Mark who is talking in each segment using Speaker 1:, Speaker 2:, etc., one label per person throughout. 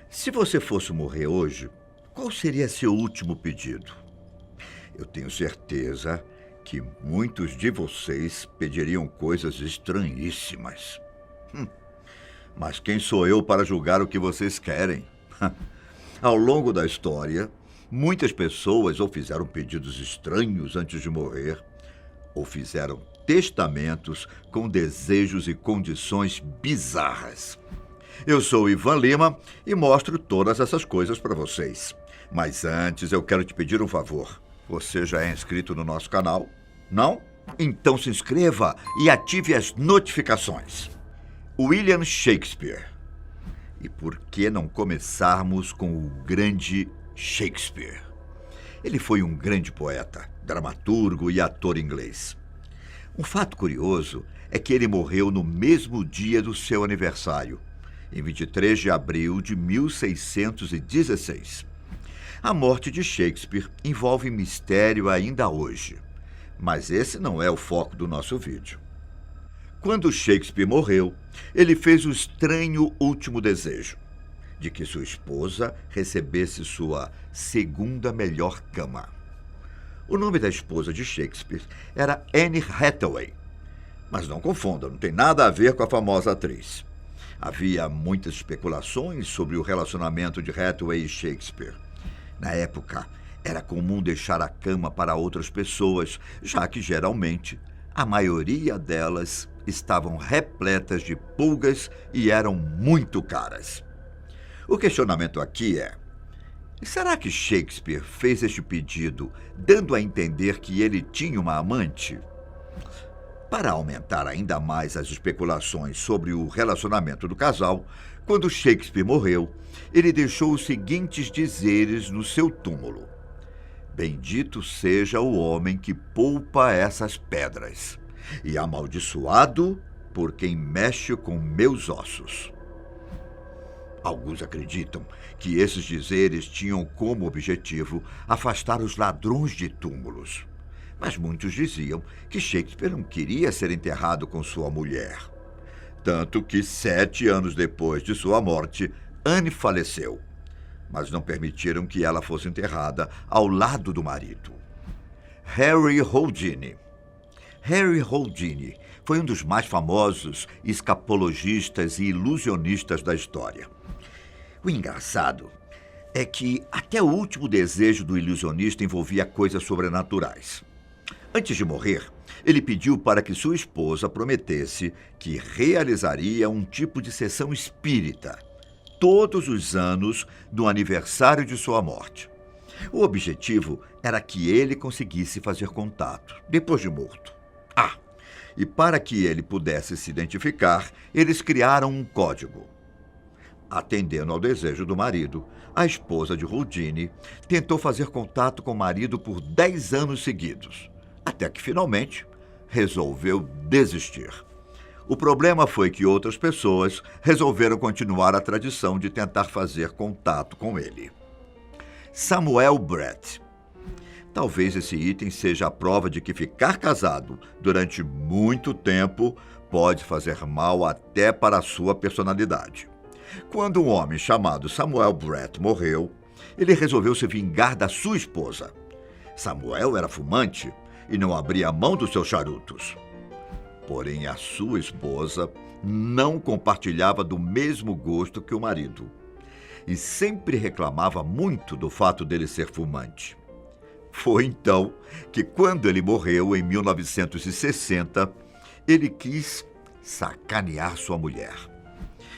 Speaker 1: Se você fosse morrer hoje, qual seria seu último pedido? Eu tenho certeza que muitos de vocês pediriam coisas estranhíssimas. Mas quem sou eu para julgar o que vocês querem? Ao longo da história, muitas pessoas ou fizeram pedidos estranhos antes de morrer, ou fizeram testamentos com desejos e condições bizarras. Eu sou Ivan Lima e mostro todas essas coisas para vocês. Mas antes eu quero te pedir um favor. Você já é inscrito no nosso canal? Não? Então se inscreva e ative as notificações. William Shakespeare. E por que não começarmos com o grande Shakespeare? Ele foi um grande poeta, dramaturgo e ator inglês. Um fato curioso é que ele morreu no mesmo dia do seu aniversário, em 23 de abril de 1616. A morte de Shakespeare envolve mistério ainda hoje, mas esse não é o foco do nosso vídeo. Quando Shakespeare morreu, ele fez o estranho último desejo, de que sua esposa recebesse sua segunda melhor cama. O nome da esposa de Shakespeare era Anne Hathaway, mas não confunda, não tem nada a ver com a famosa atriz. Havia muitas especulações sobre o relacionamento de Hathaway e Shakespeare. Na época, era comum deixar a cama para outras pessoas, já que, geralmente, a maioria delas estavam repletas de pulgas e eram muito caras. O questionamento aqui é: será que Shakespeare fez este pedido dando a entender que ele tinha uma amante? Para aumentar ainda mais as especulações sobre o relacionamento do casal, quando Shakespeare morreu, ele deixou os seguintes dizeres no seu túmulo: Bendito seja o homem que poupa essas pedras, e amaldiçoado por quem mexe com meus ossos. Alguns acreditam que esses dizeres tinham como objetivo afastar os ladrões de túmulos. Mas muitos diziam que Shakespeare não queria ser enterrado com sua mulher. Tanto que 7 anos depois de sua morte, Anne faleceu. Mas não permitiram que ela fosse enterrada ao lado do marido. Harry Houdini. Harry Houdini foi um dos mais famosos escapologistas e ilusionistas da história. O engraçado é que até o último desejo do ilusionista envolvia coisas sobrenaturais. Antes de morrer, ele pediu para que sua esposa prometesse que realizaria um tipo de sessão espírita todos os anos no aniversário de sua morte. O objetivo era que ele conseguisse fazer contato depois de morto. E para que ele pudesse se identificar, eles criaram um código. Atendendo ao desejo do marido, a esposa de Houdini tentou fazer contato com o marido por 10 anos seguidos, até que finalmente resolveu desistir. O problema foi que outras pessoas resolveram continuar a tradição de tentar fazer contato com ele. Samuel Brett. Talvez esse item seja a prova de que ficar casado durante muito tempo pode fazer mal até para a sua personalidade. Quando um homem chamado Samuel Brett morreu, ele resolveu se vingar da sua esposa. Samuel era fumante e não abria mão dos seus charutos. Porém, a sua esposa não compartilhava do mesmo gosto que o marido e sempre reclamava muito do fato dele ser fumante. Foi então que, quando ele morreu em 1960, ele quis sacanear sua mulher.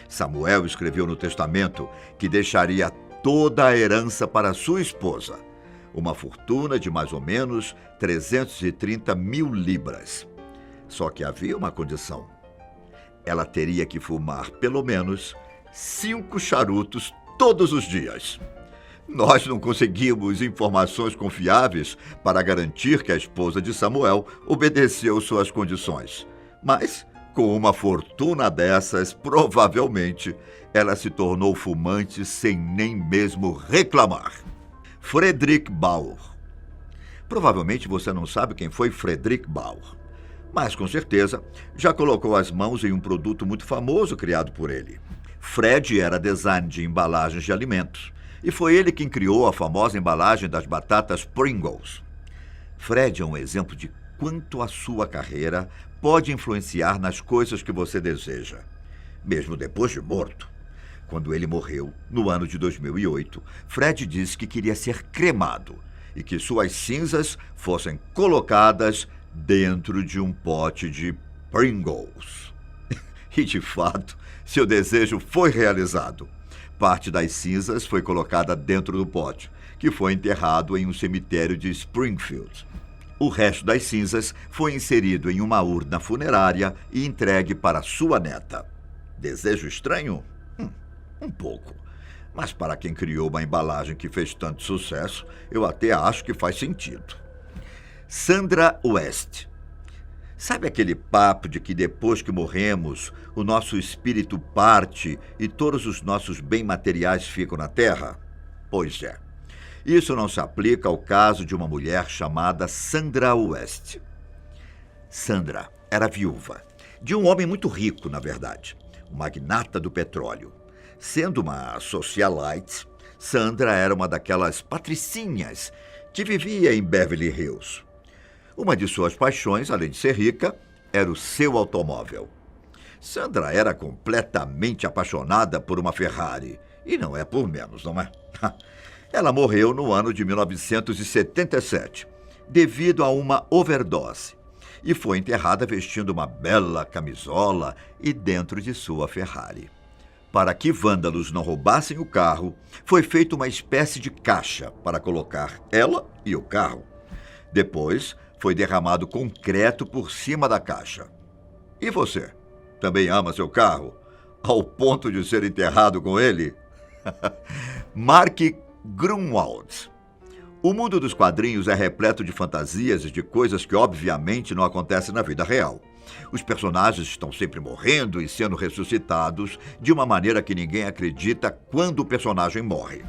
Speaker 1: Samuel escreveu no testamento que deixaria toda a herança para sua esposa, uma fortuna de mais ou menos 330 mil libras. Só que havia uma condição. Ela teria que fumar pelo menos 5 charutos todos os dias. Nós não conseguimos informações confiáveis para garantir que a esposa de Samuel obedeceu suas condições. Mas, com uma fortuna dessas, provavelmente ela se tornou fumante sem nem mesmo reclamar. Friedrich Bauer. Provavelmente você não sabe quem foi Friedrich Bauer, mas com certeza já colocou as mãos em um produto muito famoso criado por ele. Fred era designer de embalagens de alimentos e foi ele quem criou a famosa embalagem das batatas Pringles. Fred é um exemplo de quanto a sua carreira pode influenciar nas coisas que você deseja, mesmo depois de morto. Quando ele morreu, no ano de 2008, Fred disse que queria ser cremado e que suas cinzas fossem colocadas dentro de um pote de Pringles. E, de fato, seu desejo foi realizado. Parte das cinzas foi colocada dentro do pote, que foi enterrado em um cemitério de Springfield. O resto das cinzas foi inserido em uma urna funerária e entregue para sua neta. Desejo estranho? Um pouco. Mas para quem criou uma embalagem que fez tanto sucesso, eu até acho que faz sentido. Sandra West. Sabe aquele papo de que depois que morremos, o nosso espírito parte e todos os nossos bens materiais ficam na Terra? Pois é. Isso não se aplica ao caso de uma mulher chamada Sandra West. Sandra era viúva de um homem muito rico, na verdade, um magnata do petróleo. Sendo uma socialite, Sandra era uma daquelas patricinhas que vivia em Beverly Hills. Uma de suas paixões, além de ser rica, era o seu automóvel. Sandra era completamente apaixonada por uma Ferrari, e não é por menos, não é? Ela morreu no ano de 1977, devido a uma overdose, e foi enterrada vestindo uma bela camisola e dentro de sua Ferrari. Para que vândalos não roubassem o carro, foi feita uma espécie de caixa para colocar ela e o carro. Depois, foi derramado concreto por cima da caixa. E você? Também ama seu carro? Ao ponto de ser enterrado com ele? Mark Grunwald. O mundo dos quadrinhos é repleto de fantasias e de coisas que obviamente não acontecem na vida real. Os personagens estão sempre morrendo e sendo ressuscitados de uma maneira que ninguém acredita quando o personagem morre.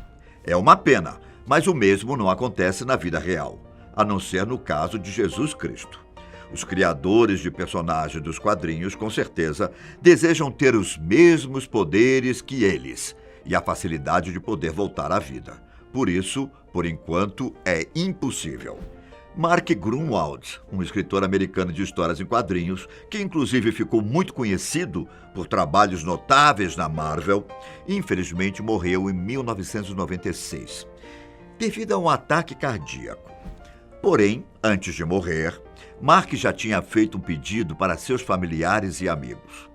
Speaker 1: É uma pena, mas o mesmo não acontece na vida real, a não ser no caso de Jesus Cristo. Os criadores de personagens dos quadrinhos, com certeza, desejam ter os mesmos poderes que eles e a facilidade de poder voltar à vida. Por isso, por enquanto, é impossível. Mark Grunwald, um escritor americano de histórias em quadrinhos, que inclusive ficou muito conhecido por trabalhos notáveis na Marvel, infelizmente morreu em 1996, devido a um ataque cardíaco. Porém, antes de morrer, Mark já tinha feito um pedido para seus familiares e amigos.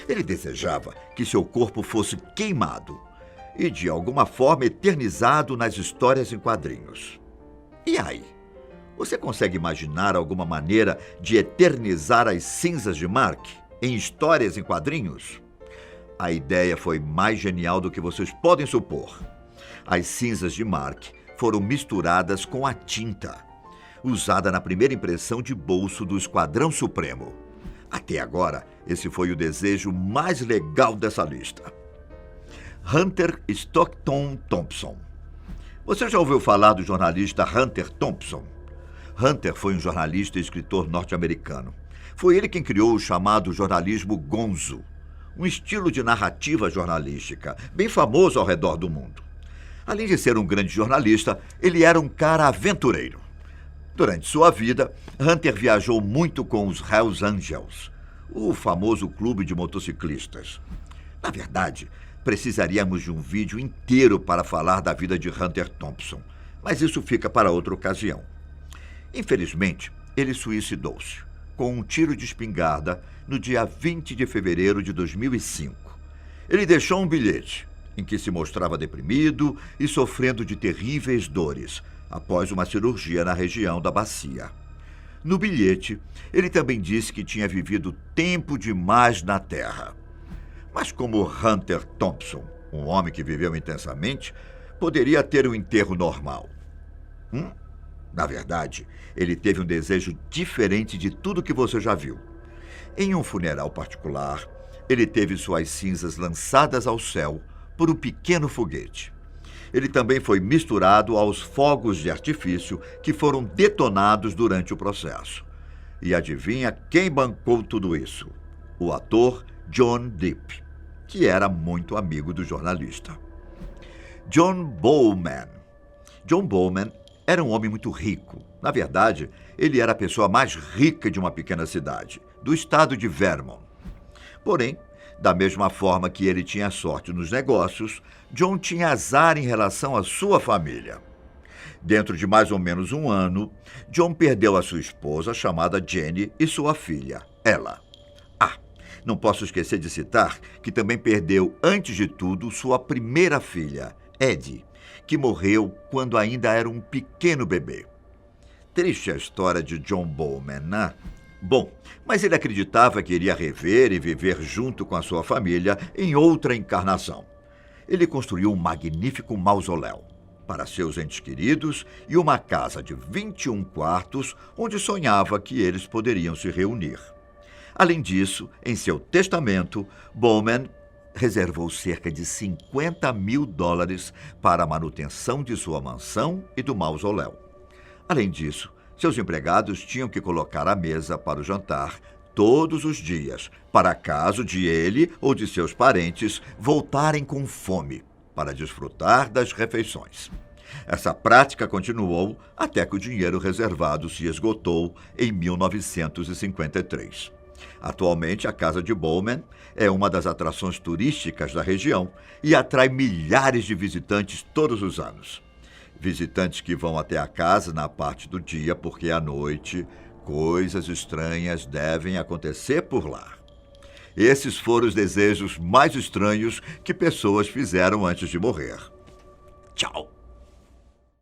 Speaker 1: Ele desejava que seu corpo fosse queimado e, de alguma forma, eternizado nas histórias em quadrinhos. E aí? Você consegue imaginar alguma maneira de eternizar as cinzas de Mark em histórias em quadrinhos? A ideia foi mais genial do que vocês podem supor. As cinzas de Mark foram misturadas com a tinta, usada na primeira impressão de bolso do Esquadrão Supremo. Até agora, esse foi o desejo mais legal dessa lista. Hunter Stockton Thompson. Você já ouviu falar do jornalista Hunter Thompson? Hunter foi um jornalista e escritor norte-americano. Foi ele quem criou o chamado jornalismo gonzo, um estilo de narrativa jornalística bem famoso ao redor do mundo. Além de ser um grande jornalista, ele era um cara aventureiro. Durante sua vida, Hunter viajou muito com os Hells Angels, o famoso clube de motociclistas. Na verdade, precisaríamos de um vídeo inteiro para falar da vida de Hunter Thompson, mas isso fica para outra ocasião. Infelizmente, ele suicidou-se com um tiro de espingarda no dia 20 de fevereiro de 2005. Ele deixou um bilhete em que se mostrava deprimido e sofrendo de terríveis dores após uma cirurgia na região da bacia. No bilhete, ele também disse que tinha vivido tempo demais na Terra. Mas como Hunter Thompson, um homem que viveu intensamente, poderia ter um enterro normal? Na verdade, ele teve um desejo diferente de tudo que você já viu. Em um funeral particular, ele teve suas cinzas lançadas ao céu por um pequeno foguete. Ele também foi misturado aos fogos de artifício que foram detonados durante o processo. E adivinha quem bancou tudo isso? O ator John Depp. que era muito amigo do jornalista. John Bowman. John Bowman era um homem muito rico. Na verdade, ele era a pessoa mais rica de uma pequena cidade, do estado de Vermont. Porém, da mesma forma que ele tinha sorte nos negócios, John tinha azar em relação à sua família. Dentro de mais ou menos um ano, John perdeu a sua esposa, chamada Jenny, e sua filha, Ella. Não posso esquecer de citar que também perdeu, antes de tudo, sua primeira filha, Eddie, que morreu quando ainda era um pequeno bebê. Triste a história de John Bowman, né? Bom, mas ele acreditava que iria rever e viver junto com a sua família em outra encarnação. Ele construiu um magnífico mausoléu para seus entes queridos e uma casa de 21 quartos onde sonhava que eles poderiam se reunir. Além disso, em seu testamento, Bowman reservou cerca de $50 mil para a manutenção de sua mansão e do mausoléu. Além disso, seus empregados tinham que colocar a mesa para o jantar todos os dias, para caso de ele ou de seus parentes voltarem com fome, para desfrutar das refeições. Essa prática continuou até que o dinheiro reservado se esgotou em 1953. Atualmente, a casa de Bowman é uma das atrações turísticas da região e atrai milhares de visitantes todos os anos. Visitantes que vão até a casa na parte do dia porque à noite coisas estranhas devem acontecer por lá. Esses foram os desejos mais estranhos que pessoas fizeram antes de morrer. Tchau!